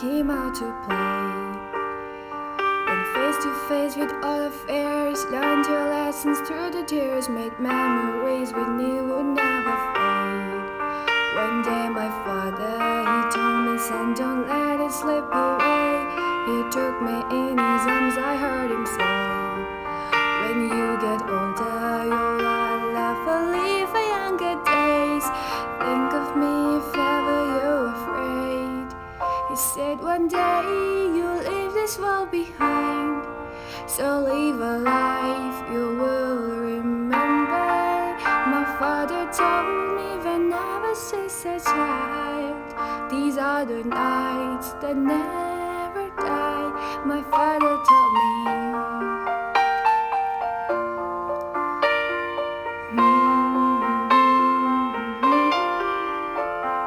him out to play. When face to face with all affairs, learned your lessons through the tears, made memories we knew would never fade. One day my father, he told me, son, don't let it slip away. He took me in his arms, I heard him say, when you get older, you'll all laugh or live for younger days. Think of me if ever you're afraid. He said one day you'll leave this world behind, so live a life you will remember. My father told me when I was just a child, these are the nights that never die. My father told me.